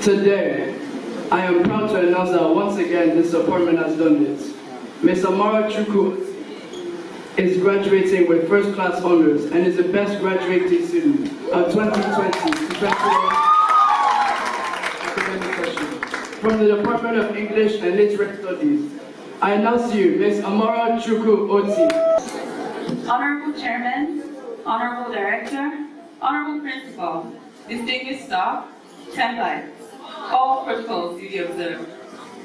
Today, I am proud to announce that once again this department has done this. Ms. Amarachukwu Oti is graduating with first class honors and is the best graduating student of 2020-21 academic session. From the Department of English and Literary Studies, I announce to you Ms. Amarachukwu Oti. Honorable Chairman, Honorable Director, Honorable Principal, distinguished staff, Templites, all protocols to be observed.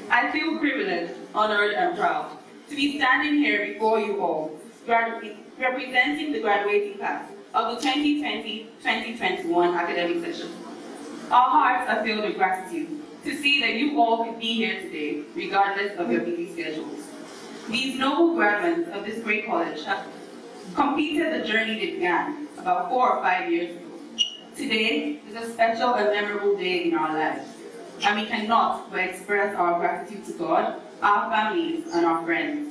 I feel privileged, honored, and proud to be standing here before you all, representing the graduating class of the 2020-2021 academic session. Our hearts are filled with gratitude to see that you all could be here today, regardless of your busy schedules. These noble graduates of this great college have completed the journey they began about 4 or 5 years ago. Today is a special and memorable day in our lives, and we cannot but express our gratitude to God, our families, and our friends.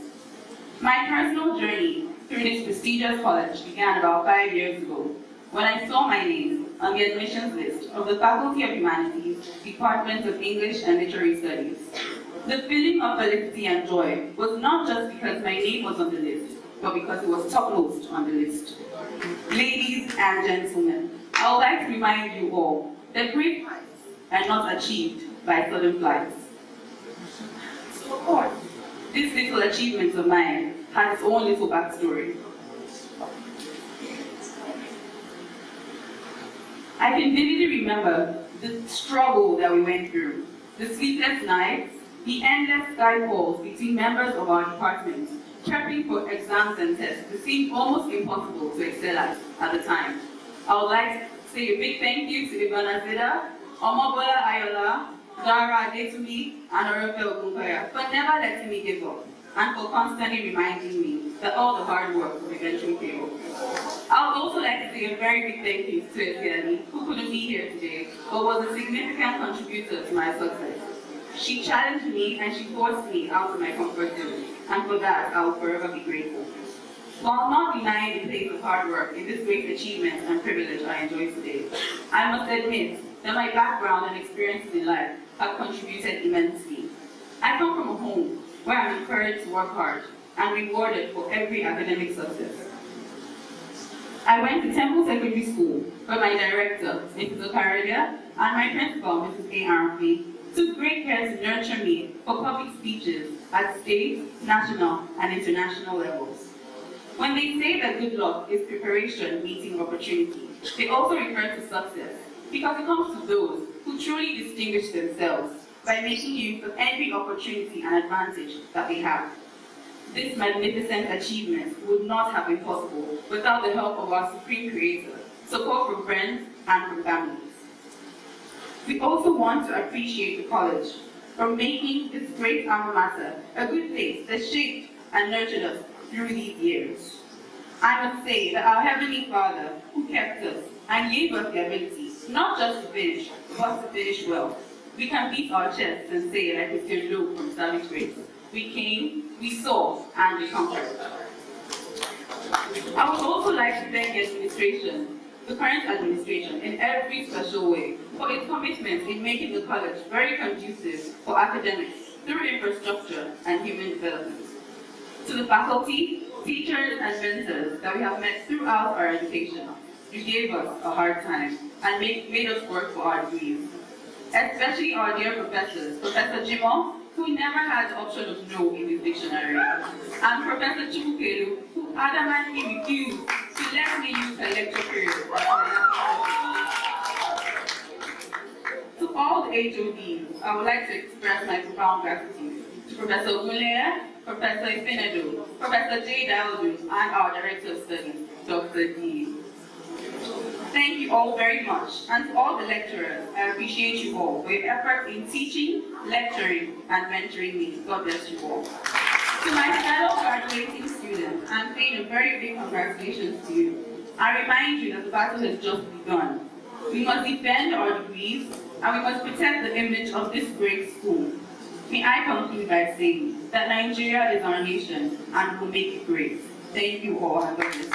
My personal journey through this prestigious college began about 5 years ago, when I saw my name on the admissions list of the Faculty of Humanities, Department of English and Literary Studies. The feeling of felicity and joy was not just because my name was on the list, but because it was topmost on the list. Ladies and gentlemen, I would like to remind you all that great heights are not achieved by sudden flights. So of course, this little achievement of mine has its own little backstory. I can vividly remember the struggle that we went through, the sleepless nights, the endless Skype calls between members of our department, prepping for exams and tests that seemed almost impossible to excel at the time. I would like to say a big thank you to Ivana Zida, Omobola Ayola, Dara Adetumi, and Orofe Ogunkoya for never letting me give up, and for constantly reminding me that all the hard work will eventually pay off. I would also like to say a very big thank you to Efiani, who couldn't be here today, but was a significant contributor to my success. She challenged me and she forced me out of my comfort zone, and for that I will forever be grateful. While not denying the place of hard work in this great achievement and privilege I enjoy today, I must admit that my background and experiences in life have contributed immensely. I come from a home where I'm encouraged to work hard and rewarded for every academic success. I went to Temple Secondary School, where my director, Mrs. Okarelia, and my principal, Mrs. A. Aramfi, took great care to nurture me for public speeches at state, national, and international levels. When they say that good luck is preparation meeting opportunity, they also refer to success, because it comes to those who truly distinguish themselves by making use of every opportunity and advantage that they have. This magnificent achievement would not have been possible without the help of our Supreme Creator, support from friends, and from families. We also want to appreciate the college for making this great alma mater a good place that shaped and nurtured us through these years. I must say that our Heavenly Father, who kept us and gave us the ability not just to finish, but to finish well. We can beat our chests and say, like Mr. Luke from Savage Grace, we came, we saw, and we conquered. I would also like to thank the administration, the current administration, in every special way for its commitment in making the college very conducive for academics through infrastructure and human development. To the faculty, teachers, and mentors that we have met throughout our education, you gave us a hard time and made us work for our degrees. Especially our dear professors, Professor Jimo, who never had the option of no in his dictionary, and Professor Chukelu, who adamantly refused to let me use her lecture period. To all the HODs, I would like to express my profound gratitude to Professor Ogunleye, Professor Ifenedo, Professor J. Dowdu, and our Director of Studies, Dr. D. Thank you all very much, and to all the lecturers, I appreciate you all for your efforts in teaching, lecturing, and mentoring me. God bless you all. To my fellow graduating students, I'm saying a very big congratulations to you. I remind you that the battle has just begun. We must defend our degrees, and we must protect the image of this great school. May I conclude by saying that Nigeria is our nation, and will make it great. Thank you all, and God bless you.